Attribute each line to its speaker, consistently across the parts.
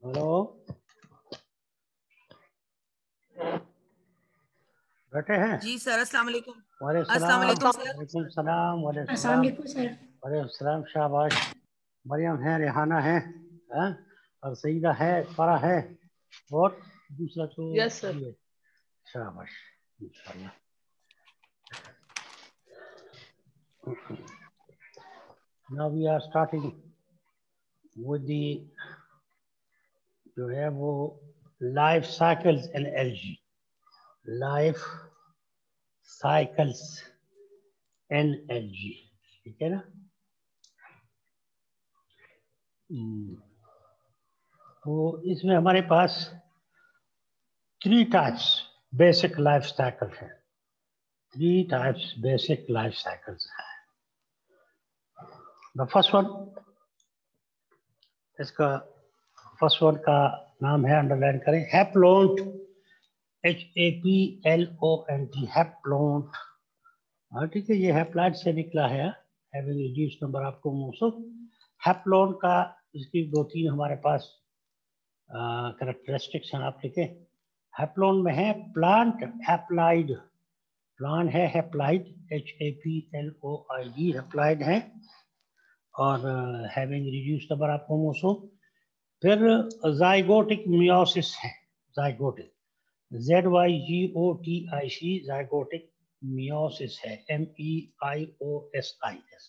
Speaker 1: Hello, बैठे हैं।
Speaker 2: जी sir, अस्सलाम वालेकुम।
Speaker 1: वालेकुम
Speaker 2: अस्सलाम
Speaker 1: सलाम।
Speaker 2: वालेकुम सर।
Speaker 1: वालेकुम सलाम। वालेकुम
Speaker 3: अस्सलाम
Speaker 1: सलाम।
Speaker 3: वालेकुम सर।
Speaker 1: वालेकुम सलाम। शाबाश। मरियम है, रेहाना है, हाँ? और सईदा है, फरा है, और दूसरा तो
Speaker 4: यस सर।
Speaker 1: ये। शाबाश। इंशाल्लाह। Now we are starting with the जो है वो life cycles in algae. Life cycles in algae, ठीक है ना? तो इसमें हमारे पास 3 टाइप्स बेसिक लाइफ साइकिल है। 3 टाइप्स बेसिक लाइफ साइकिल्स है। द फर्स्ट वन, इसका फर्स्ट वन का नाम है, अंडरलाइन करें, हैप्लोन्ट। HAPLONT, हैप्लोन्ट। हाँ ठीक है, ये हैप्लॉइड से निकला है, having reduced number of chromosome. Haplont का इसकी 2-3 हमारे पास कैरेक्टरिस्टिक्स हैं, आप लिखें। हैप्लोन में है प्लांट हैप्लाइड, प्लांट है हैप्लाइड, HAPLOID, हैप्लाइड है, और having reduced number of chromosome. फिर जाइगोटिक मियोसिस है, जाइगोटिक, ZYGOTIC, जाइगोटिक मियोसिस है, MEIOSIS,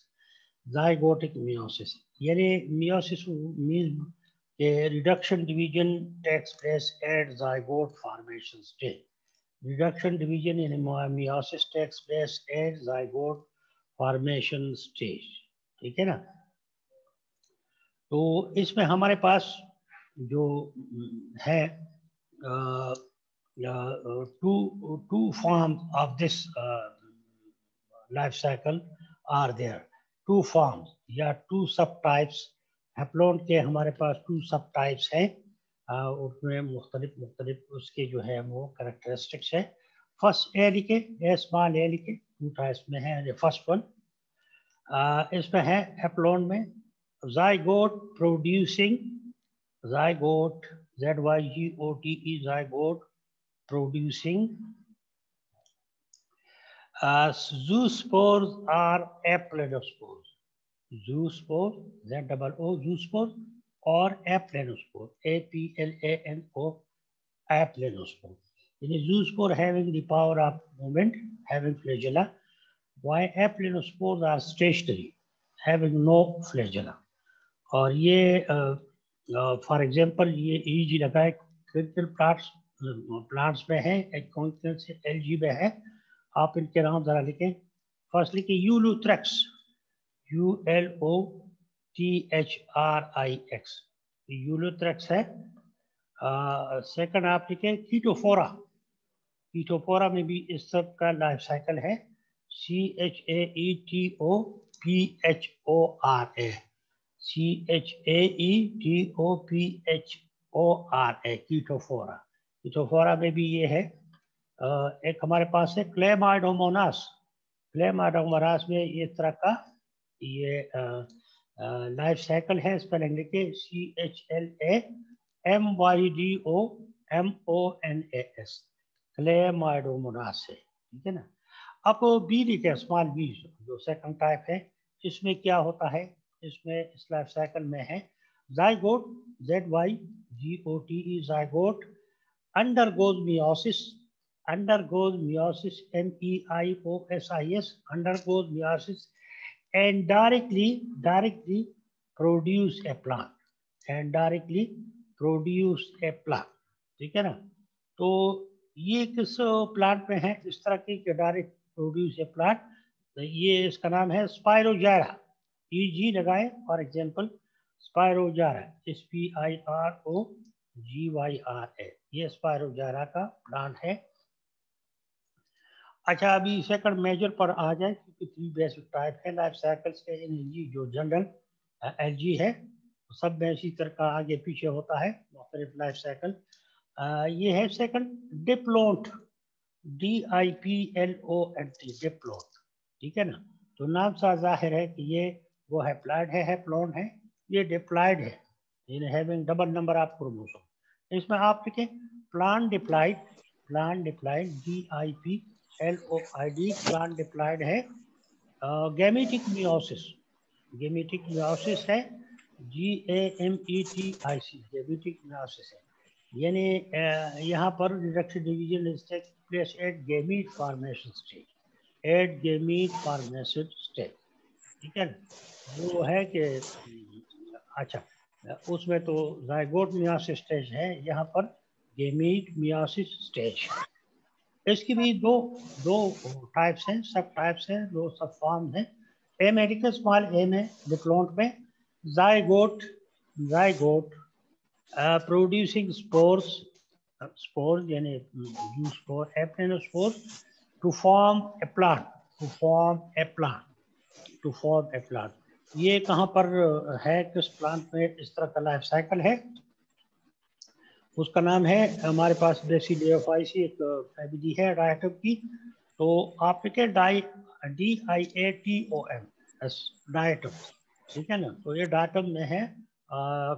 Speaker 1: जाइगोटिक मियोसिस। यानी meiosis means reduction division takes place at zygote formation stage. Reduction division in meiosis takes place at zygote formation stage, ठीक है ना? तो इसमें हमारे पास जो है two forms of this life cycle are there. Two forms या two subtypes हैप्लोन के हमारे पास 2 सब टाइप्स हैं। उसमें मुख्तलिफ उसके जो है वो कैरेक्टरिस्टिक्स है। फर्स्ट ए लिखे, ए स्मॉल ए लिखे, 2 टाइप्स में है। फर्स्ट वन इसमें है हैप्लोन में zygote producing, zygote ZYGOTE, zygote producing zoospores are aplanospores, zoospore, ZOO, zoospore, और aplanospore, APLANO, aplanospore. In a zoospore having the power of movement, having flagella, while aplanospores are stationary, having no flagella. और ये for example ये EG लगाए plants में है, कौन से LG में है, आप इनके नाम जरा लिखें। फर्स्ट लिखिए यूलुथ्रेक्स, ULOTHRIX, यूलुथ्रेक्स है। सेकंड आप लिखें कीटोफोरा, कीटोफोरा में भी इस सब का लाइफ साइकिल है, CHAETOPHORA, CHAETOPHORA, कीटोफोरा। कीटोफोरा में भी ये है। एक हमारे पास है क्लेमाइडोमोनास, क्लेमाइडोमोनास में इस तरह का ये लाइफ साइकिल है। स्पेलिंग लिखिए CHLAMYDOMONAS, क्लेमाइडोमोनास है, ठीक है ना? अब बी लिखे, स्मॉल बी, जो सेकंड टाइप है। इसमें क्या होता है, इसमें इस लाइफ साइकिल में है zygote, ZYGOTE, zygote undergoes meiosis, MEIOSIS, undergoes meiosis and directly produce a plant, and directly produce a plant, ठीक है ना? तो ये किस प्लांट में है इस तरह की डायरेक्ट प्रोड्यूस ए प्लांट? ये इसका नाम है स्पायरोजायरा, EG लगाए फॉर एग्जांपल, स्पायरोजायरा, SPIROGYRA, ये स्पायरोजायरा का प्लांट है। अच्छा, अभी सेकंड मेजर पर आ जाए, क्योंकि 3 बेसिक टाइप है लाइफ साइकिल्स के। एलजी जो जनरल एलजी है, सब में इसी तरह का आगे पीछे होता है मुख्तलिफ लाइफ साइकिल। ये है सेकंड डिप्लोन्ट, DIPLONT, डिप्लोन्ट, ठीक है ना? तो नाम सा जाहिर है कि ये वो हैप्लॉइड है, हैप्लोन है, ये डिप्लॉइड है। In having double number of chromosome. इसमें आप लिखें plant diploid, DIPLOID, plant diploid है। गैमेटिक मियोसिस, गैमेटिक मियोसिस है GAMETIC, गैमेटिक मियोसिस है, यानी यहाँ पर reduction division is take place at gamete formation stage, at gamete formation stage. ठीक है, वो है कि अच्छा उसमें तो जाइगोट मियोसिस स्टेज है, यहाँ पर गैमीट मियोसिस स्टेज है। इसकी भी दो टाइप्स हैं, सब टाइप्स हैं, दो सब फॉर्म हैं। एमेरिकन स्मॉल ए में डिप्लोंट में जाइगोट प्रोड्यूसिंग स्पोर्स यानी you spore aplanospores to form a plant. ये कहाँ पर है, किस प्लांट में इस तरह का लाइफ साइकिल है, उसका नाम है हमारे पास बेसिलियोफाइसी, एक फैमिली है डायटम की। तो आप लिखे DIATOM डायटम, ठीक है ना। तो ये डायटम में है,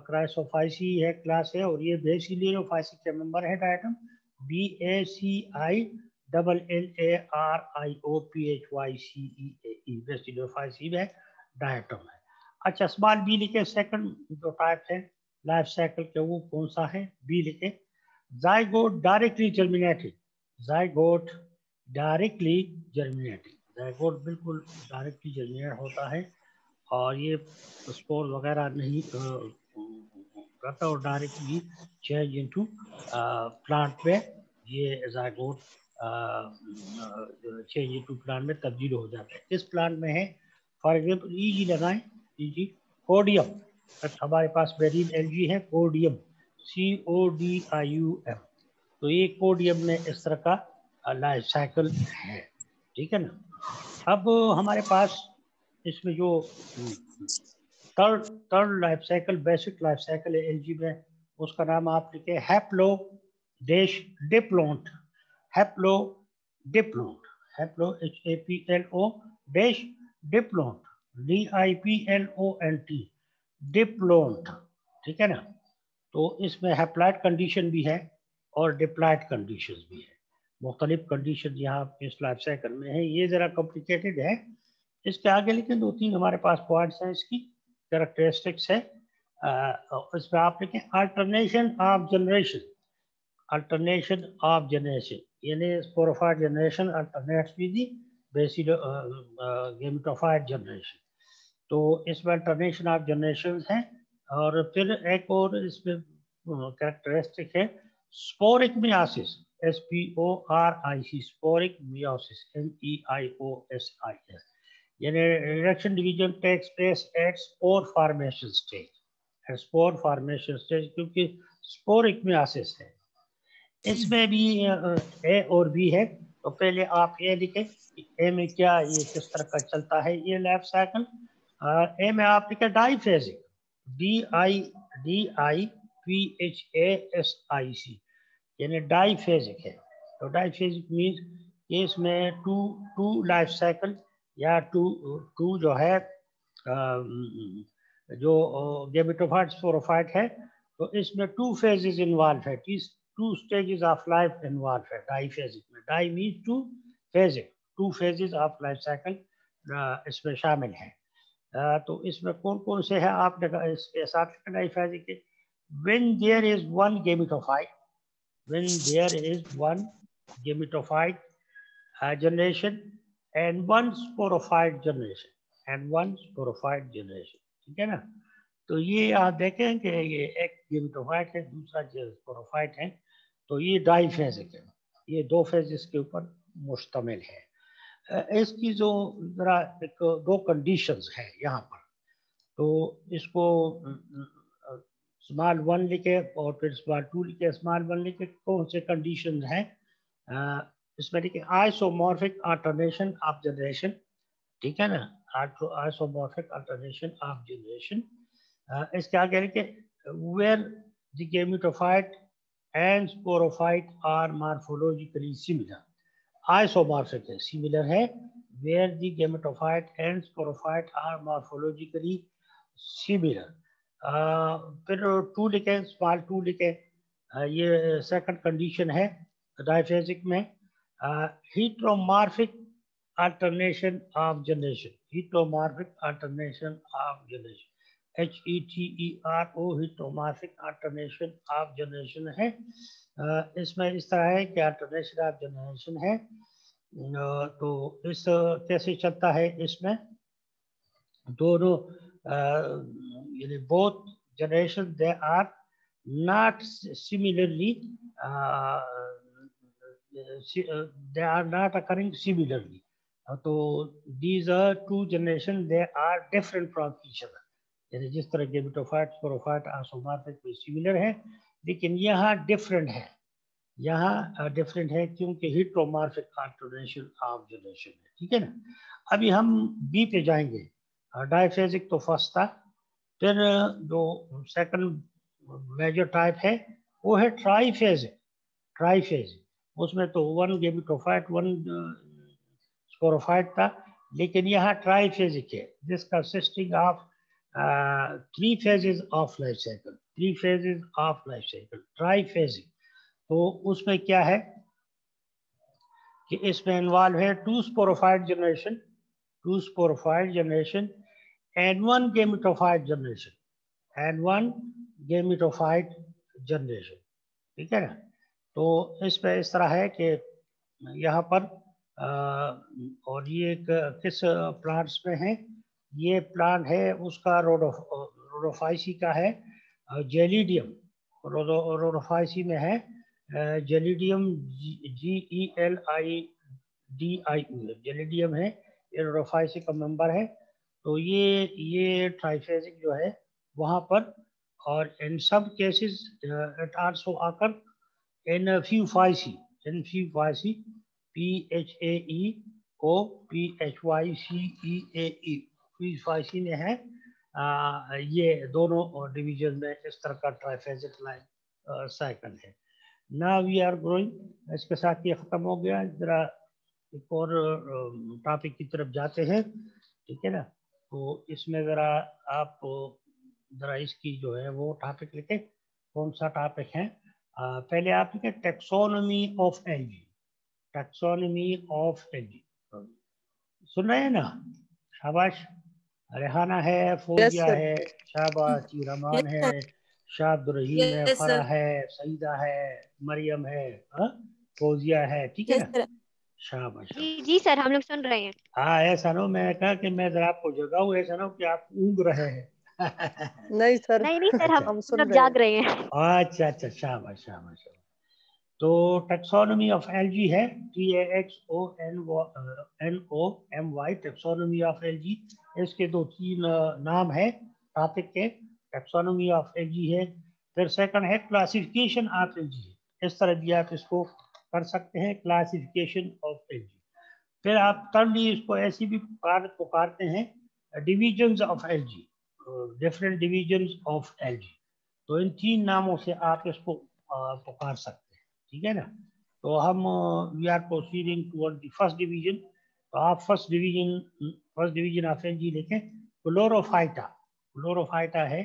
Speaker 1: क्राइसोफाइसी है क्लास है, और ये बेसिलियोफाइसी के मेंबर है डायटम, BACILLARIOPHYCEAE, बेसिलियोफाइसी में डायटम है। अच्छा, स्मॉल बी लिखे, सेकंड जो टाइप है लाइफ साइकिल के वो कौन सा है, बी लिखे zygote directly germinating, zygote directly germinating, zygote बिल्कुल डायरेक्टली जर्मिनेट होता है और ये स्पोर वगैरह नहीं करता और डायरेक्टली चेंज इनटू प्लांट में ये जाइगोट चेंज इनटू प्लांट में तब्दील हो जाता है। इस प्लांट में है फॉर एग्जाम्पल ईजी लगाएं, ईजी कोडियम, हमारे पास मेरीन एल्गी है कोडियम, CODIUM। तो ये कोडियम में इस तरह का लाइफ साइकिल है, ठीक है ना। अब हमारे पास इसमें जो third life cycle, basic life cycle है एल्गी में, उसका नाम आप लिखे haplo dash diplont, haplo diplont, haplo HAPLO dash diplont, DIPLONT diplont, ठीक है ना। तो इसमें हैप्लॉइड कंडीशन भी है और डिप्लॉइड कंडीशन भी है, मुख्तलिफ कंडीशन यहाँ इस लाइफ साइकिल में है। ये जरा कॉम्प्लिकेटेड है, इसके आगे लेकिन दो तीन हमारे पास पॉइंट्स हैं, इसकी कैरेक्टरिस्टिक्स है। इसमें आप लिखें alternation of generation, alternation of generation यानी sporophyte generation alternates with the gametophyte generation. तो इसमें अल्टरनेशन ऑफ जनरेशन है। और फिर एक और इसमें कैरेक्टरिस्टिक है sporic meiosis, SPORIC, sporic meiosis, MEIOSIS, यानी reduction division takes place at spore formation stage, spore formation stage, क्योंकि स्पोरिक मियोसिस है। इसमें भी ए और बी है। तो पहले आप ए लिखें, ए में क्या, ये किस तरह का चलता है ये लाइफ साइकिल। ए में आप लिखें डाइफेजिक, DIPHASIC, यानी डाइफेजिक है। तो डाइफेजिक मीन्स इसमें टू लाइफ साइकिल या टू जो है जो गेमेटोफाइट स्पोरोफाइट है, तो इसमें टू फेजेस इन्वॉल्व है, two stages of life involve है डाइफेजिक में। Di means two phases, two phases of life cycle इसमें शामिल है। तो इसमें कौन कौन से है आप इसके साथ डाइफेजिक के, when there is one gametophyte, when there is one gametophyte generation and one sporophyte generation, and one sporophyte generation, ठीक है ना। तो ये आप देखें कि ये एक गेमेटोफाइट है, दूसरा स्पोरोफाइट है, तो ये डाइफेजिक है, ये दो फेजेस के ऊपर मुश्तमिल है। इसकी जो जरा एक दो कंडीशंस है यहाँ पर, तो इसको स्मॉल 1 लिखे और फिर स्मॉल 2 लिखे, स्मॉल 1 लिखे कौन से कंडीशन है इसमें लिखे आइसोमॉर्फिक अल्टरनेशन ऑफ जनरेशन, ठीक है ना, आइसोमॉर्फिक अल्टरनेशन ऑफ जनरेशन। इसके आगे लिखे where the gametophyte and sporophyte are morphologically similar, isomorphic है, सिमिलर है, where the gametophyte and sporophyte are morphologically similar. फिर 2 लिखे, स्मॉल 2 लिखे, ये सेकंड कंडीशन है डाइफेजिक में। heteromorphic alternation of generation, heteromorphic alternation of generation, HETERO heteromorphic alternation of generation है। इसमें इस तरह है कि alternation of generation है। तो इस कैसे चलता है, इसमें दोनों यानी both generation they are not similarly they are not occurring similarly. तो these are two generations, they are different from each other. यानी जिस तरह गेमेटोफाइट, स्पोरोफाइट, आसोमॉर्फिक में सिमिलर है, लेकिन यहाँ डिफरेंट है, यहाँ डिफरेंट है क्योंकि हेटेरोमॉर्फिक अल्टरनेशन ऑफ जनरेशन है। ठीक है ना। अभी हम बी पे जाएंगे। डाइफेजिक तो फर्स्ट था, फिर जो सेकंड मेजर टाइप है वो है ट्राइफेजिक। ट्राइफेजिक उसमें तो 1 गेमेटोफाइट 1 स्पोरोफाइट था, लेकिन यहाँ ट्राइफेजिक है this consisting of 3 phases of life cycle, 3 phases of life cycle, triphasic. तो उसमें क्या है कि इसमें इन्वॉल्व है 2 sporophyte generation, 2 sporophyte generation and 1 gametophyte generation, and 1 gametophyte generation. ठीक है ना। तो इसमें इस तरह है कि यहाँ पर और ये किस प्लांट्स में है, ये प्लांट है उसका रोडोफाइसी का है, जेलिडियम रोडोफाइसी में है, जेलिडियम GELIDIUM जेलिडियम है, ये रोडोफाइसी का मेंबर है। तो ये ट्राइफेजिक जो है वहाँ पर, और इन सब केसेस इट आल्सो आकर इन few phyci, in few phyci, PHAEOPHYCEAE, few phyci में है। ये दोनों डिवीजन में इस तरह का ट्राइफेजिक लाइफ साइकिल है। नाउ वी आर ग्रोइंग, इसके साथ ये खत्म हो गया। जरा एक और टॉपिक की तरफ जाते हैं। ठीक है ना। तो इसमें जरा आप जरा इसकी जो है वो टॉपिक लिखे, कौन सा टॉपिक है। पहले आप लिखे taxonomy of algae, taxonomy of algae. सुन रहे हैं ना? शाबाश। रेहाना है, फौजिया है, शाबाश, रमान है, शाब्द रहीम है, फरा है, सईदा है, मरियम है, फौजिया है। ठीक है ना। शाबाश।
Speaker 2: जी जी सर, हम लोग सुन रहे हैं।
Speaker 1: हाँ, ऐसा ना मैं कहा कि मैं जरा आपको जगाऊं, ऐसा ना कि आप ऊँग रहे हैं।
Speaker 3: नहीं सर,
Speaker 2: नहीं सर,
Speaker 1: अच्छा,
Speaker 3: हम सुन
Speaker 2: लोग
Speaker 3: रहे
Speaker 2: जाग रहे हैं।
Speaker 1: अच्छा अच्छा, शाबाश शाबाश। तो टैक्सोनॉमी ऑफ एलजी है, TAXONOMY, टैक्सोनॉमी ऑफ एलजी। इसके 2-3 नाम है टॉपिक के। टैक्सोनॉमी ऑफ एलजी है, फिर सेकंड है क्लासिफिकेशन ऑफ एलजी। इस तरह भी आप इसको कर सकते हैं, क्लासिफिकेशन ऑफ एलजी। फिर आप थर्डली इसको ऐसी भी पुकारते हैं, divisions of LG, different divisions of LG. तो इन 3 नामों से आप इसको पुकार सकते हैं। ठीक है ना। तो हम we are proceeding toward the first division. तो आप फर्स्ट डिवीजन ऑफ एलजी लिखें, क्लोरोफाइटा। क्लोरोफाइटा है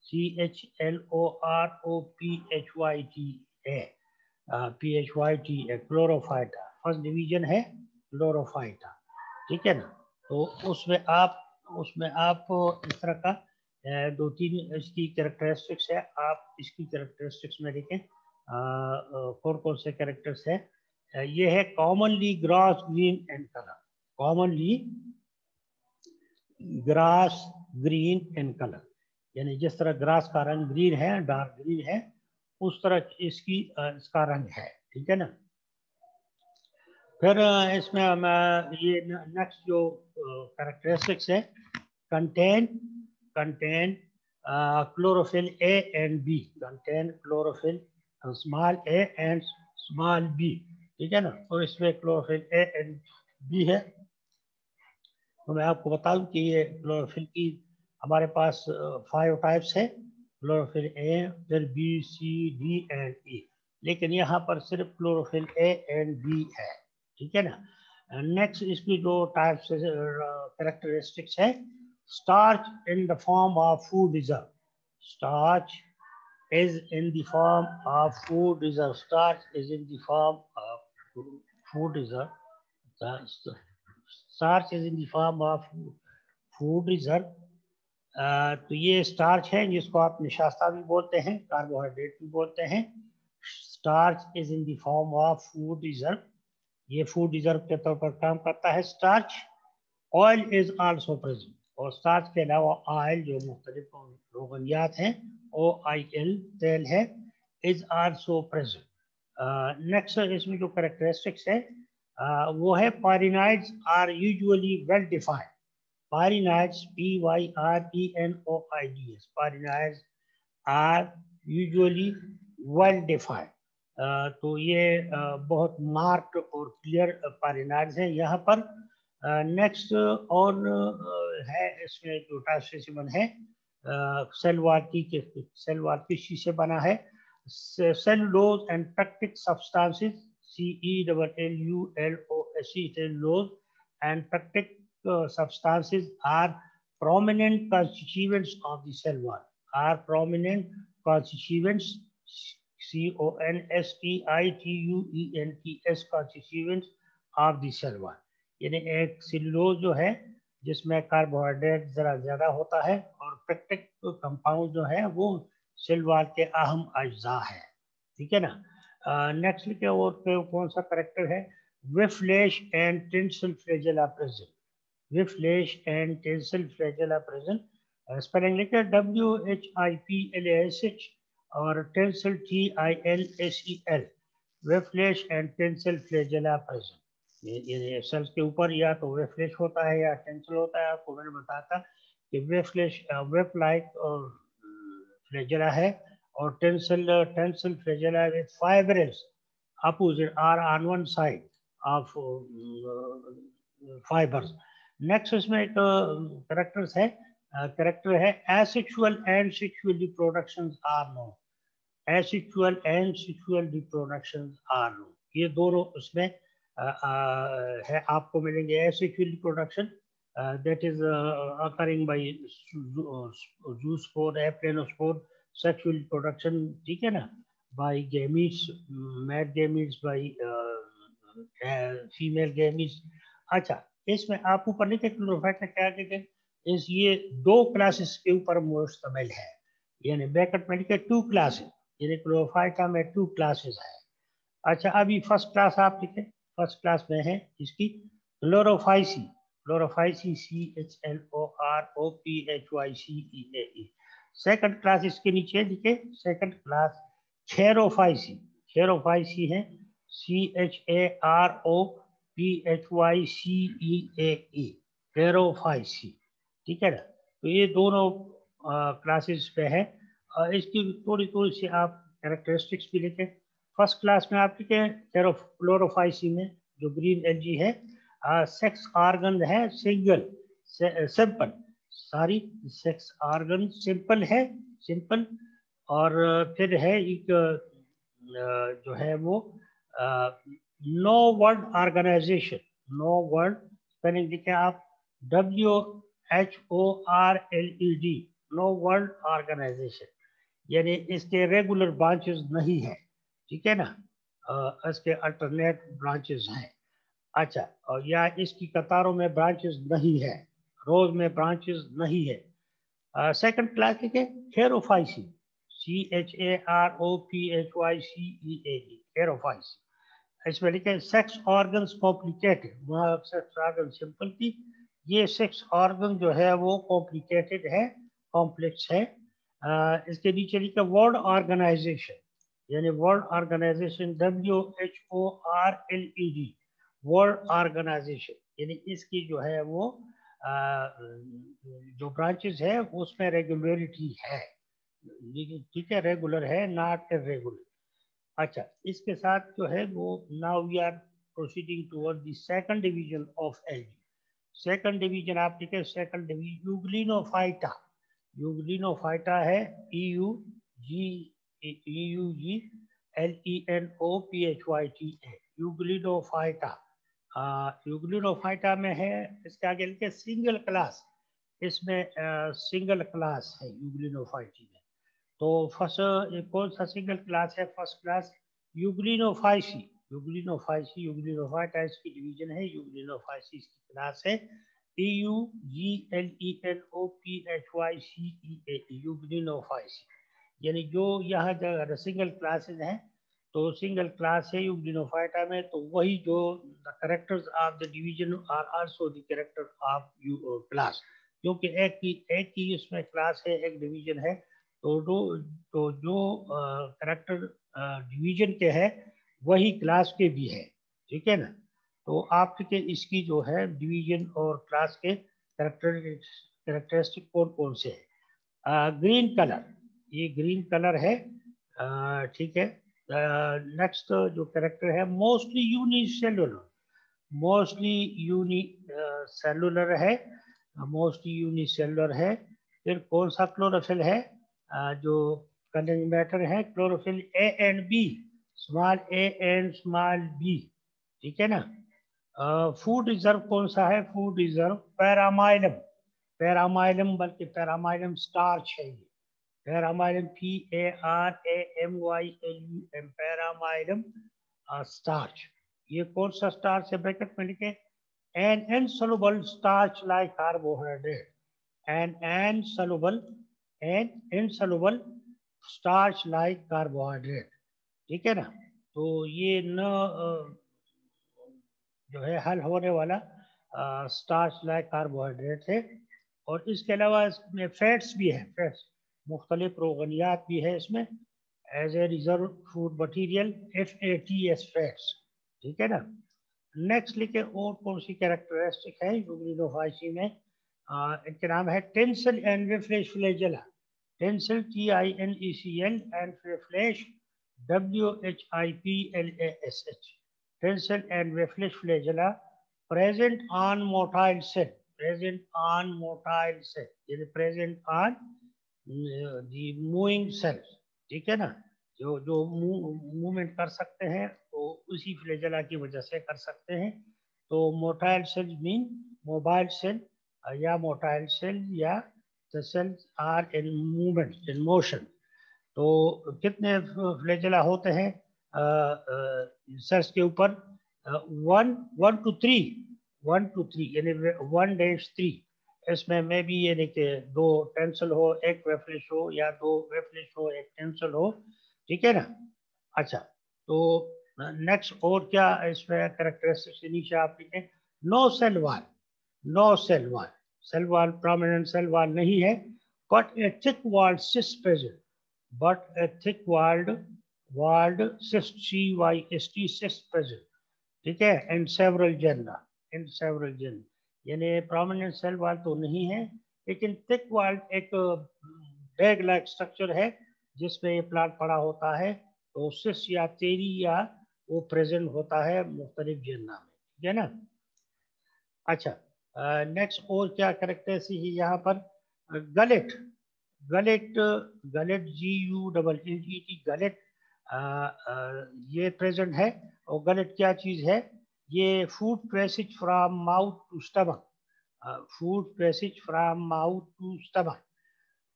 Speaker 1: CHLOROPHYTA, क्लोरोफाइटा फर्स्ट डिवीजन है, क्लोरोफाइटा। ठीक है ना। तो उसमें आप इस तरह का 2-3 इसकी कैरेक्टरिस्टिक्स है, आप इसकी कैरेक्टरिस्टिक्स में देखें कौन कौन से कैरेक्टर्स है। ये है commonly grass green and colour, commonly grass green and colour, यानी जिस तरह ग्रास का रंग ग्रीन है, डार्क ग्रीन है, उस तरह इसका रंग है। ठीक है ना। फिर इसमें हम ये नेक्स्ट जो कैरेक्टरिस्टिक्स है, contain chlorophyll a and b, contain chlorophyll small a and small b. ठीक है ना। तो इसमें क्लोरोफिल ए एंड बी है। तो मैं आपको बता दूं कि ये क्लोरोफिल की हमारे पास 5 टाइप्स है, क्लोरोफिल ए, फिर बी, सी, डी एंड ई, लेकिन यहाँ पर सिर्फ क्लोरोफिल ए एंड बी है। ठीक है ना। नेक्स्ट इसकी जो टाइप्स कैरेक्टरिस्टिक्स है, starch in the form of food reserve, starch is in the form of food reserve. Starch is in the form of food reserve. Starch is in the form of food reserve. तो ये starch है जिसको आप निशास्ता भी बोलते हैं, carbohydrate भी बोलते हैं. Starch is in the form of food reserve. ये फूड रिजर्व के तौर पर काम करता है starch. Oil is also present, और स्टार्च के अलावा ऑयल जो मुख्तलिफ रोगनियात हैं, OIL तेल है, इज आल्सो प्रेजेंट. नेक्स्ट इसमें जो करेक्टरिस्टिक्स है वो है pyrenoids are usually well defined. Pyrenids, Pyrenoids. Pyrenids are usually well defined. तो ये बहुत मार्क्ड और क्लियर पायरिनाइड्स हैं यहाँ पर. नेक्स्ट और है इसमें जो ट्रांसमिशन है सेल वॉल की से बना है. Cellulose and pectic substances, CELLULOSE, cellulose and pectic substances are prominent constituents of the cell wall. Are prominent constituents, CONSTITUENTS, constituents of the cell wall. यानी एक सेलुलोज जो है जिसमें कार्बोहाइड्रेट जरा ज्यादा होता है, और पेक्टिक कंपाउंड जो है वो सेल वॉल के अहम अज्जा है. ठीक है ना. नेक्स्ट लिखे और कौन सा करेक्टर है. Whifflesh and tinsel flagella present. Whifflesh and tinsel flagella present. Spelling लिखे WHIPLASH और tinsel TILSEL. Whifflesh and tinsel flagella present. ये सेल्स के ऊपर या तो whifflesh होता है या tinsel होता है. आपको मैंने बताया था कि whifflesh whip like और flagella है, और tinsel flagella with fibrils opposite are on one side of fibers. Next इसमें एक करेक्टर्स है. करेक्टर है asexual and sexual reproductions are known. Asexual and sexual reproductions are known. ये दोनों उसमें है, आपको मिलेंगे. asexual reproduction that is occurring by zoospore, aplanospore. Sexual reproduction, ठीक है ना, by gametes, male gametes, by female gametes. अच्छा, इसमें आप ऊपर लिखे क्लोरोफाइटा क्या कहते हैं, इस ये दो क्लासेस के ऊपर मुश्तमिल है. यानी ब्रैकेट में लिखे 2 क्लासेस, यानी क्लोरोफाइटा में 2 क्लासेस है. अच्छा, अभी फर्स्ट क्लास आप लिखे. फर्स्ट क्लास में है इसकी Chlorophyceae. Chlorophyceae CHLOROPHYCEAE. Second class इसके नीचे लिखे, सेकंड क्लास खेरोफाइसी. खेरोफाइसी है CHAROPHYCEAE. खेरोफाइसी. ठीक है ना. तो ये दोनों क्लासेस पे है. इसकी थोड़ी थोड़ी सी आप कैरेक्टरिस्टिक्स भी लिखे. फर्स्ट क्लास में आप लिखे क्लोरोफाइसी में जो ग्रीन एलजी है, सेक्स ऑर्गन है सिंगल सिंपल. सारी सेक्स ऑर्गन सिंपल है, सिंपल. और फिर है एक जो है वो no whorled organisation. No whorled spelling लिखे आप WHORLED. नो वर्ड ऑर्गेनाइजेशन, यानी इसके रेगुलर ब्रांचेस नहीं है. ठीक है ना. इसके अल्टरनेट ब्रांचेस हैं. अच्छा, और या इसकी कतारों में ब्रांचेस नहीं है, रोज में ब्रांचेस नहीं है. सेकंड क्लास लिखे खेरोफाइसी. CHAROPHYCEAE. खेरोफाइसी. इसमें लिखे सेक्स ऑर्गन्स कॉम्प्लिकेटेड. वहाँ सेक्स ऑर्गन सिंपल थी, ये सेक्स ऑर्गन जो है वो कॉम्प्लिकेटेड है, कॉम्प्लेक्स है. इसके नीचे लिखा वर्ल्ड ऑर्गेनाइजेशन, यानी whorled organisation WHORLED. Whorled organisation, यानी इसकी जो है वो जो ब्रांचेस है उसमें रेगुलरिटी है. ठीक है, रेगुलर है, नॉट इरेगुलर. अच्छा, इसके साथ जो है वो now we are proceeding toward the second division of algae. Second division आप लिखे, सेकंड डिवीजन यूग्लिनोफाइटा. यूग्लिनोफाइटा है EUGLENOPHYTA. यूग्लिनोफाइटा. यूग्लिनोफाइटा में है, इसके आगे लिखे सिंगल क्लास. इसमें सिंगल क्लास है यूग्लिनोफाइटी में. तो फर्स्ट कौन सा सिंगल क्लास है? First class Euglenophyceae. यूग्लिनोफाइटा इसकी डिवीजन है, यूग्लिनोफाइसी इसकी क्लास है। EUGLENOPHYCEA यूग्लिनोफाइसी, यानी जो यहाँ सिंगल क्लासेज हैं, तो सिंगल क्लास है यूग्लिनोफाइटा में, तो वही जो the characters of the division are also the character of class, क्योंकि एक ही इसमें क्लास है, एक डिवीजन है, तो जो कैरेक्टर डिवीजन के है वही क्लास के भी है, ठीक है ना। तो आपके इसकी जो है डिवीजन और क्लास के कैरेक्टरिस्टिक कौन कौन से है? ग्रीन कलर, ये ग्रीन कलर है, ठीक है। नेक्स्ट जो कैरेक्टर है मोस्टली यूनिसेलुलर, मोस्टली यूनिसेलुलर है। फिर कौन सा क्लोरोफिल है? जो कलरिंग मैटर है chlorophyll a and b, small a and small b, ठीक है ना। फूड रिजर्व कौन सा है? फूड रिजर्व पैरामाइलम, बल्कि पैरामाइलम स्टार्च है ये, पैरामाइलम PARAMYLUM, पैरामाइलम स्टार्च। ये कौन सा स्टार्च है? ब्रैकेट में लिखे, an insoluble starch like carbohydrate, an insoluble starch like carbohydrate, ठीक है ना। तो ये न जो है हल होने वाला स्टार्च लाइक कार्बोहाइड्रेट है। और इसके अलावा इसमें फैट्स भी है, फैट्स मुख्तलिफ रोगनियात भी है इसमें, as a reserve food material, FATS fats, ठीक है ना। नेक्स्ट लिखे और कौन सी कैरेक्टरिस्टिक है यूग्लिनोफाइसी में? इनके नाम है tinsel and whiplash flagella, tinsel TINECL and whiplash WHIPLASH, tinsel and whiplash flagella present on motile cell, यानी present on the moving cells, ठीक है ना। जो मूवमेंट कर सकते हैं तो उसी फ्लैजेला की वजह से कर सकते हैं। तो motile cell mean mobile cell या मोटाइल सेल, या the cells are in movement, in motion. तो कितने फ्लैजेला होते हैं सेल्स के ऊपर? 1 to 3, यानी 1-3, इसमें में भी ये देखिए 2 टेंसल हो, 1 वेफ्लिश हो, या 2 वेफ्लिश हो, 1 टेंसल हो, ठीक है ना। अच्छा, तो नेक्स्ट और क्या इसमें कैरेक्टरिस्टिक्स नीचे आप लिखें? No cell wall, cell wall prominent cell wall नहीं है, but a thick walled cyst present, cyst, cyst present, ठीक है। एंड सेवरल जेना, यानी प्रोमिनेंट सेल वॉल तो नहीं है, लेकिन थिक वॉल एक बैग लाइक स्ट्रक्चर है जिसमें ये प्लांट पड़ा होता है, तो सिस्ट या तेरी या वो प्रेजेंट होता है मुख्तलिफ जेना में, ठीक है ना। अच्छा, नेक्स्ट और क्या कैरेक्टरिस्टिक है यहाँ पर? गलेट, GULLET, गलेट ये प्रेजेंट है। और गलेट क्या चीज है? ये food passage from mouth to stomach,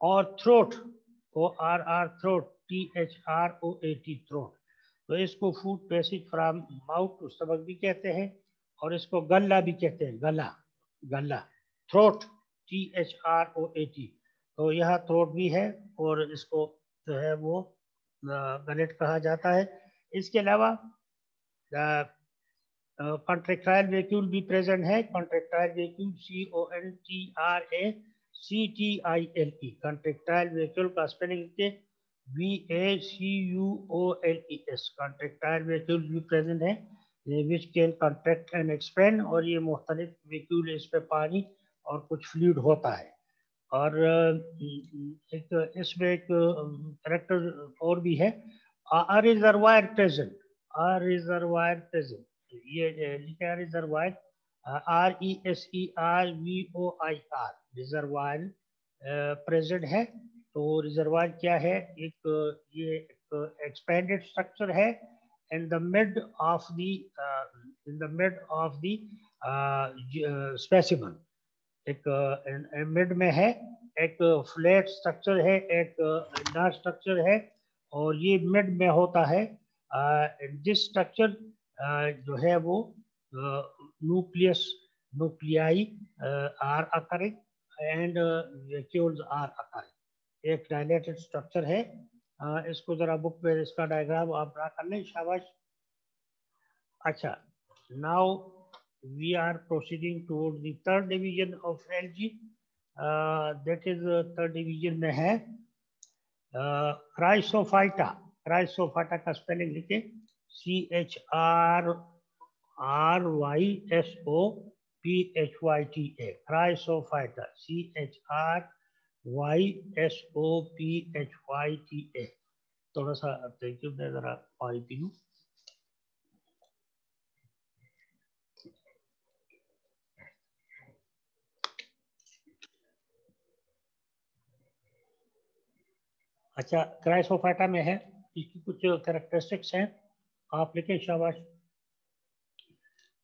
Speaker 1: और थ्रोट, थ्रोट, THROAT, तो इसको food passage from mouth to stomach भी कहते हैं, और इसको गला भी कहते हैं, गला, थ्रोट, THROAT। तो यहाँ थ्रोट भी है, और इसको जो है वो गलेट कहा जाता है। इसके अलावा कॉन्ट्रैक्टाइल वैक्यूल भी प्रेजेंट है, contractile vacuole CONTRACTILE, contractile vacuole का स्पेलिंग के VACUOLES, कॉन्ट्रैक्टाइल वैक्यूल भी प्रेजेंट है, which can contract and expand, और ये मुख्तलिफ वैक्यूल, इस पे पानी और कुछ फ्लूइड होता है। और एक इसमें एक कैरेक्टर और भी है, रिजर्वायर प्रेजेंट, ये लिखा है रिजर्वायर, RESERVOIR, रिजर्वायर प्रेजेंट है। तो रिजर्वायर क्या है? ये एक एक्सपेंडेड स्ट्रक्चर है in the mid of the specimen, एक मिड में है, एक फ्लैट स्ट्रक्चर है, एक लार्ज स्ट्रक्चर है, और ये मिड में होता है। दिस स्ट्रक्चर जो है वो nuclei are occurring and vacuoles are occurring. एक डायलेटेड स्ट्रक्चर है। इसको जरा बुक पे इसका डायग्राम आप ड्रा कर लें, शाबाश। अच्छा, now we are proceeding toward the third division of LG. That is third division में है क्राइसोफाइटा। क्राइसोफाइटा का स्पेलिंग लिखे, CHRRYSOPHYTA। Chrysophyta, CHRYSOPHYTA। थोड़ा सा थैंक यू, मैं जरा पानी पी लूं। अच्छा, क्राइसोफाइटा में है, इसकी कुछ कैरेक्टरिस्टिक्स हैं, आप लिखें, शाबाश।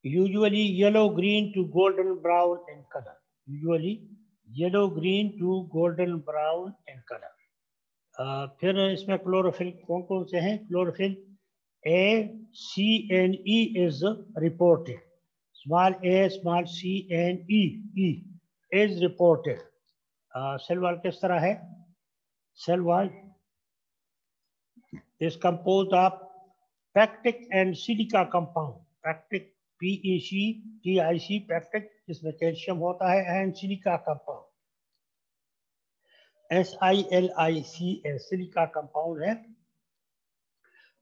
Speaker 1: Usually yellow green to golden brown in colour. Usually yellow green to golden brown in colour. फिर इसमें क्लोरोफिल कौन कौन से हैं? Chlorophyll ACNE is reported. Small a, small CNE is reported. Cell wall किस तरह है? Cell wall is composed of pectic and silica compound. Pectic, PECTIC, pectic, इसमें कैल्शियम होता है, and silica compound, SILICA, silica compound है।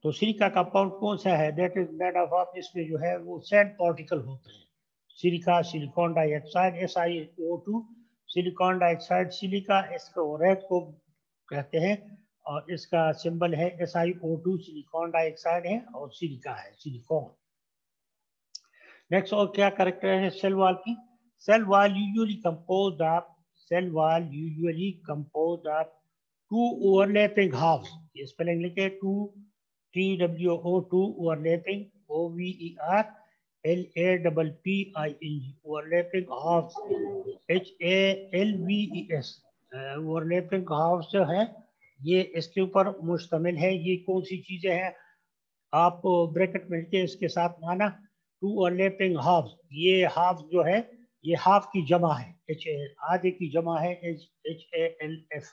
Speaker 1: तो silica compound कौन सा है? दैट इज मेड ऑफ, इसमें जो है वो सैंड पार्टिकल होते हैं। Silica, silicon dioxide, SiO2, silicon dioxide, silica, इसको रेड को कहते हैं, और इसका सिंबल है SiO2। सिलिकॉन डाइऑक्साइड है और सिलिका है, सिलिकॉन। नेक्स्ट, और क्या कैरेक्टर है सेल वॉल की? Cell wall usually composed of two overlapping halves. ये स्पेलिंग लिखे, 2 TWO2 overlapping, OVER LAPPING, overlapping halves, HALVES। Overlapping halves जो है ये इसके ऊपर मुश्तमिल है। ये कौन सी चीजें हैं? आप ब्रैकेट में लिखे, इसके साथ माना, टू ओवरलैपिंग हाफ्स। ये हाफ जो है ये हाफ की जमा है, आधे की जमा है, HALF।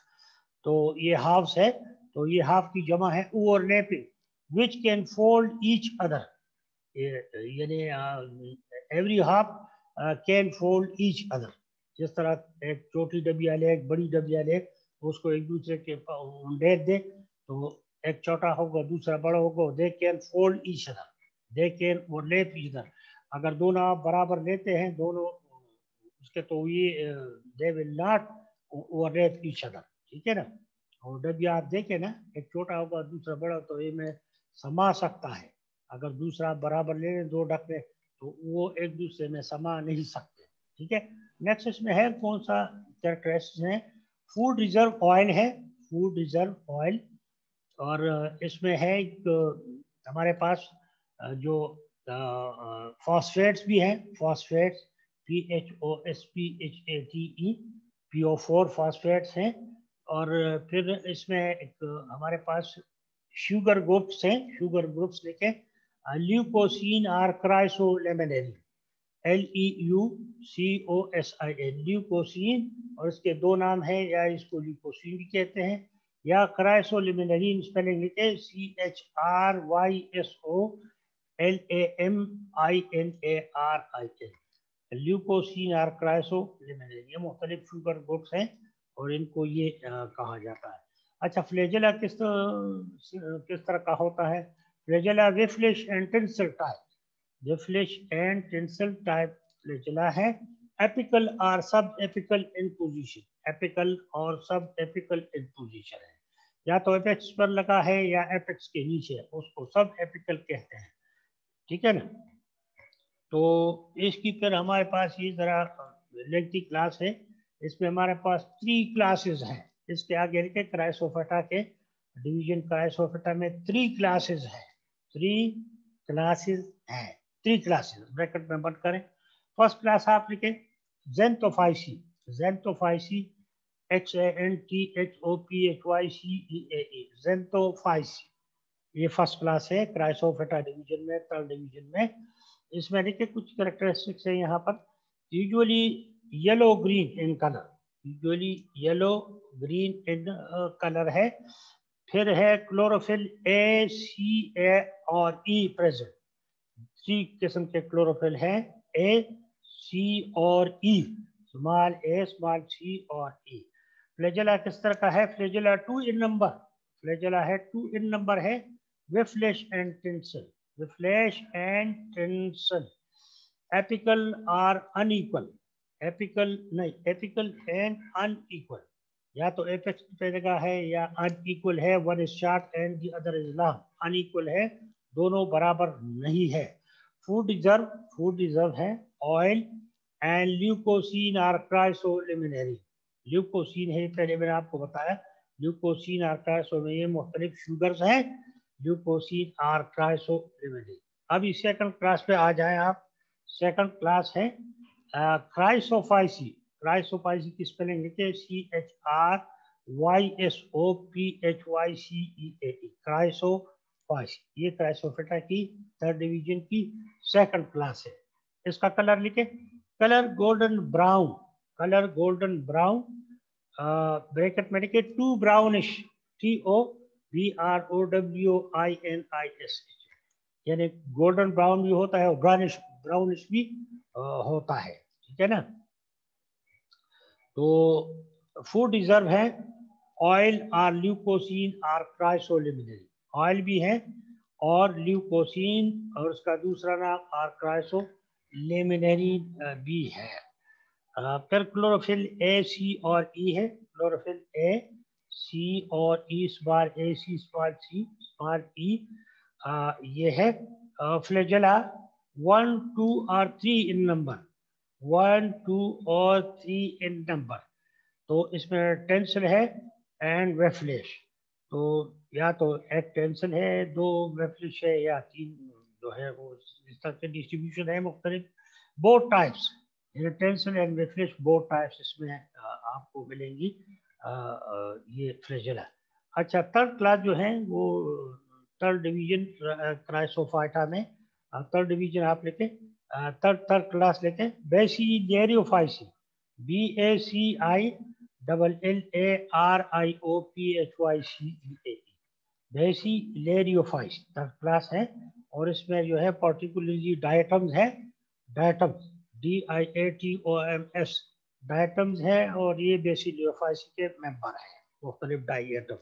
Speaker 1: तो ये हाफ्स है, तो ये हाफ की जमा है। Overlapping which can fold each other, यानी every half can fold each other. जिस तरह एक छोटी डबिया ले, एक बड़ी डबिया ले, उसको एक दूसरे के डेट दे, तो एक छोटा होगा, दूसरा बड़ा होगा, they can fold each other, they can overlap each other. अगर दोनों आप बराबर लेते हैं दोनों उसके, तो ये they will not overlap each other, ठीक है ना। और डबिया आप देखें ना, एक छोटा होगा दूसरा बड़ा, तो ये में समा सकता है। अगर दूसरा बराबर ले लें दो ढकने, तो वो एक दूसरे में समा नहीं सकते, ठीक है। नेक्स्ट इसमें है कौन सा कैरेक्टरिस्टिक्स है? फूड रिजर्व ऑयल है, फूड रिजर्व ऑयल। और इसमें है हमारे पास जो फॉस्फेट्स भी हैं, फॉस्फेट्स, PHOSPHATE, PO4 फॉस्फेट्स हैं। और फिर इसमें एक हमारे पास शुगर ग्रुप्स हैं, शुगर ग्रुप्स लिखे, ल्यूकोसिन आर क्राइसोलेमिनेरिन, LEUCOSIN, ल्यूकोसिन, और इसके दो नाम हैं, या इसको ल्यूकोसिन भी कहते हैं या क्राइसोलेमिनेरिन। स्पेलिंग लिखे, CHRYSOLAMINARIN, ल्यूकोसिन आर क्राइसोलेमिनेरिन। ये मुख्तलिफ शुगर ग्रुप्स हैं और इनको ये कहा जाता है। अच्छा, फ्लैजेला किस तरह का होता है? Flagella whiplash and tinsel type, whiplash and tinsel type flagella है। एपिकल और सब एपिकल इन पोजीशन, एपिकल और सब एपिकल इन पोजीशन है, या तो एपेक्स पर लगा है या एपेक्स के नीचे, उसको सब एपिकल कहते हैं, ठीक है ना। तो इसकी फिर हमारे पास ये जरा लेंथी क्लास है, इसमें हमारे पास 3 क्लासेस हैं। इसके आगे लिखे क्राइसोफेटा के डिवीजन, क्राइसोफेटा में 3 क्लासेस हैं, 3 क्लासेस हैं, 3 क्लासेस ब्रैकेट में बंद करें। फर्स्ट क्लास आप लिखे जेंथोफाइसी, जेंथोफाइसी XANTHOPHYCEAE, xanthophyce। ये फर्स्ट क्लास है क्राइसोफेटा डिवीजन में, थर्ड डिवीजन में। इसमें देखिए कुछ कैरेक्टरिस्टिक्स है यहाँ पर। Usually yellow green in colour, usually yellow green in colour है। फिर है क्लोरोफिल A, C, A और E प्रेजेंट। 3 किस्म के क्लोरोफिल है, A, C और E, small a, small c और e। फ्लैजेला किस तरह का है? फ्लैजेला 2 इन नंबर, फ्लैजेला है 2 इन नंबर है, with flesh and tinsel, with flesh and tinsel। Apical are unequal, apical नहीं, एपिकल एंड अनइक्वल, या तो एपेक्स पे जगह है या अनइक्वल है। One is short and the other is long, unequal है, दोनों बराबर नहीं है। फूड रिजर्व, फूड रिजर्व है oil and leucosin are chrysolaminarin. Leucosin है, पहले मैंने आपको बताया, ल्यूकोसिन आर क्राइसोलिमिनरी, ये मुख्तलिफ शुगर्स हैं, ल्यूकोसिन आर क्राइसोलिमिनरी। अभी सेकंड क्लास पे आ जाए आप। सेकंड क्लास है क्राइसोफाइसी। क्राइसोफाइसी की स्पेलिंग लिखिए CHRYSOPHYCEAE, क्राइसोफाइसी। ये क्राइसोफेटा की थर्ड डिवीजन की सेकंड क्लास है। इसका कलर लिखे, colour golden brown, colour golden brown, bracket में लिखे टू ब्राउनिश, TOBROWINISH, यानी गोल्डन ब्राउन भी होता है और ब्राउनिश, ब्राउनिश भी होता है, ठीक है ना। तो फूड रिजर्व है ऑयल आर ल्यूकोसिन आर क्राइसोलिमिनरी, ऑयल भी है और ल्यूकोसिन और उसका दूसरा नाम आर क्राइसोलिमिनरी भी है। फिर क्लोरोफिल A, C और E है, क्लोरोफिल A, C और E, small a, C, small c, small e, ये है। फ्लैजेला 1, 2 और 3 इन नंबर, 1, 2 और 3 इन नंबर। तो इसमें टेंसल है एंड वेफ्लेश, तो या तो एक टेंसल है, 2 वेफ्लेश है, या 3 जो है वो इस तरह से डिस्ट्रीब्यूशन है मुख्तलिफ। Both types, tinsel and whiplash both types इसमें आपको मिलेंगी। ये फ्लैजेला। अच्छा, थर्ड क्लास जो है वो थर्ड डिवीजन क्राइसोफाइटा में, थर्ड डिवीजन आप लेते, थर्ड क्लास लेते हैं बेसिलियरियोफाइसी, BACILLARIOPHYCEAE, बेसिलियरियोफाइस थर्ड क्लास है। और इसमें जो है पर्टिकुलरली डायटम्स है, डायटम्स DIATOMS, डायटम्स है, और ये बेसिलियोफाइसी के मेंबर है, मुख्तलिफ डायटम।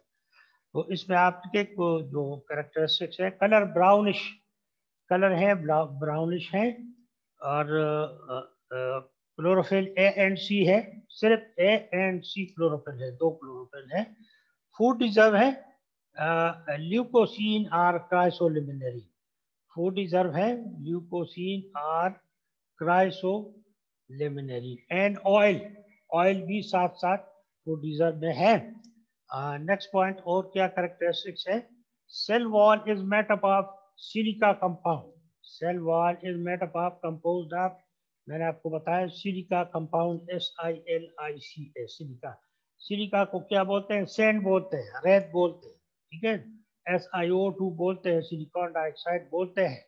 Speaker 1: तो इसमें आपके जो कैरेक्टरिस्टिक्स है, कलर ब्राउनिश, कलर है ब्राउनिश है, और क्लोरोफिल A एंड C है, सिर्फ A एंड C क्लोरोफिल है, 2 क्लोरोफिल है। फूड रिजर्व है ल्यूकोसिन आर क्राइसोलिमिनरी, फूड रिजर्व है ल्यूकोसिन आर क्राइसोलिमिनरी। एंड ऑयल, ऑयल भी साथ साथ फूड रिजर्व में है। नेक्स्ट पॉइंट, और क्या कैरेक्टरिस्टिक्स है? Cell wall is made up of silica compound, cell wall is made up of composed of, मैंने आपको बताया silica compound, SILICA, silica. Silica को क्या बोलते हैं? सैंड बोलते हैं, रेत बोलते हैं, ठीक है। SiO2 बोलते हैं, सिलिकॉन डाइऑक्साइड बोलते हैं।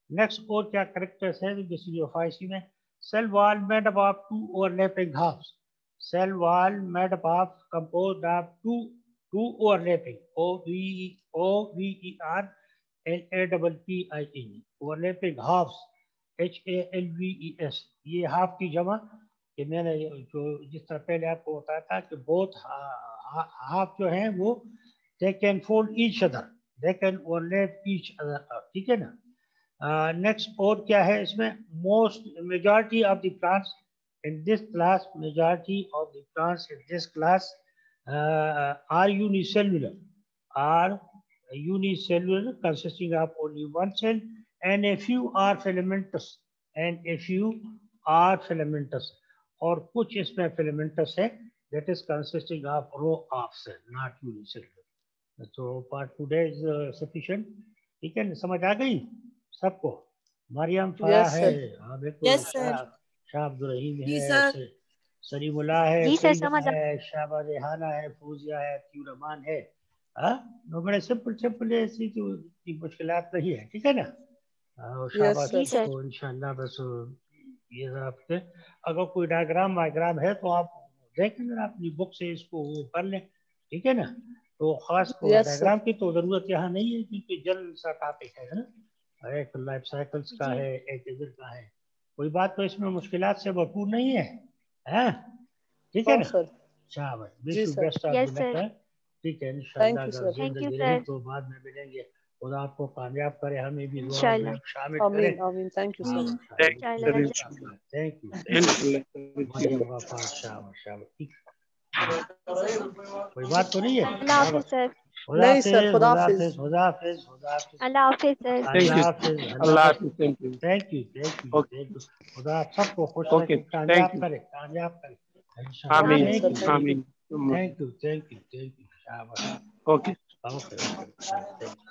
Speaker 1: नेक्स्ट, और क्या कैरेक्टर्स है बेसिलियोफाइसी में? Cell wall made up of 2 overlapping halves, cell wall made up of composed of two overlapping OVER overlapping halves HALVES। ये हाफ की जमा, कि मैंने जो जिस तरह पहले आपको बताया था कि बोथ हाफ जो है वो they can fold each other, they can overlap each other, ठीक है ना। नेक्स्ट, और क्या है इसमें? Most majority of the plants in this class, majority of the plants in this class are unicellular, consisting of only one cell, and a few are filamentous, और कुछ इसमें filamentous है, that is consisting of row of cell, not unicellular. So part today is sufficient, ठीक है, समझ आ गई सबको? मरियम फरा
Speaker 3: Yes,
Speaker 1: है,
Speaker 3: sir.
Speaker 1: हाँ बिल्कुल,
Speaker 4: Yes, sir.
Speaker 1: शाह अब्दुल रहीम
Speaker 4: जी
Speaker 1: है,
Speaker 4: सर।
Speaker 1: सलीमुल्लाह है,
Speaker 2: जी सर,
Speaker 1: सईदा
Speaker 2: समझ आ-
Speaker 1: है, शाबा रेहाना है, फूजिया है, तियूरमान है। हाँ, तो बड़े सिंपल सिंपल है, ऐसी तो इतनी मुश्किलात नहीं है, ठीक है ना। और
Speaker 3: यस
Speaker 1: शाबाश
Speaker 2: जी
Speaker 3: सर।
Speaker 2: सर।
Speaker 1: को इंशाल्लाह बस ये जरा आपके अगर कोई डायग्राम वायग्राम है तो आप देख लें अपनी बुक से, इसको वो कर लें, ठीक है ना। तो खास
Speaker 3: यस सर।
Speaker 1: डायग्राम की तो जरूरत यहाँ नहीं है, क्योंकि जनरल सा टॉपिक है ना, एक लाइफ साइकिल्स का
Speaker 2: जी
Speaker 1: है, एक इधर का है, कोई बात तो इसमें मुश्किलात से भरपूर नहीं है, हैं? ठीक है
Speaker 3: हाँ
Speaker 1: ना।
Speaker 3: सर।
Speaker 1: शाबाश,
Speaker 3: जी
Speaker 1: wish you
Speaker 3: sir.
Speaker 1: Best of the
Speaker 2: yes
Speaker 1: luck
Speaker 2: sir.
Speaker 1: है, ठीक है।
Speaker 3: थैंक
Speaker 1: इंशाल्लाह
Speaker 3: यू
Speaker 1: अगर
Speaker 3: सर।
Speaker 2: थैंक यू
Speaker 1: जिंदगी रही
Speaker 2: सर।
Speaker 1: तो बाद में मिलेंगे। खुदा आपको कामयाब करे, हमें भी दुआओं में
Speaker 2: इंशाल्लाह।
Speaker 1: आप शामिल करें।
Speaker 3: आमीन आमीन। Thank you sir.
Speaker 2: इंशाल्लाह
Speaker 1: शाबाश,
Speaker 2: जज़ाक-
Speaker 1: थैंक यू,
Speaker 4: इंशाल्लाह।
Speaker 1: शाबाश शाबाश, ठीक। कोई बात तो नहीं है।
Speaker 2: अल्लाह हाफिज
Speaker 1: शाबाश,
Speaker 2: सर।
Speaker 1: खुदा
Speaker 3: नहीं सर,
Speaker 1: हाफिज,
Speaker 3: खुदा
Speaker 1: खुदा
Speaker 3: हाफिज।
Speaker 1: हाफिज, खुदा हाफिज, खुदा हाफिज,
Speaker 2: अल्लाह हाफिज सर।
Speaker 4: Thank
Speaker 1: अल्लाह
Speaker 4: you.
Speaker 1: हाफिज, अल्लाह
Speaker 4: Allah
Speaker 1: बस।
Speaker 4: Hafiz. Thank you.
Speaker 1: Thank you, thank you,
Speaker 4: Okay.
Speaker 1: Thank you. खुदा आप सबको खुश रखे,
Speaker 4: Okay. Thank
Speaker 1: कामयाब
Speaker 4: you.
Speaker 1: करे, कामयाब करे इंशाल्लाह।
Speaker 2: अल्लाह
Speaker 4: Amin.
Speaker 3: Yes
Speaker 2: Hafiz
Speaker 3: sir.
Speaker 1: Thank you,
Speaker 2: sir.
Speaker 3: Thank you.
Speaker 4: Amin.
Speaker 1: Thank you, thank you, thank you, शाबाश।
Speaker 4: Okay.
Speaker 1: Okay, okay, thank you.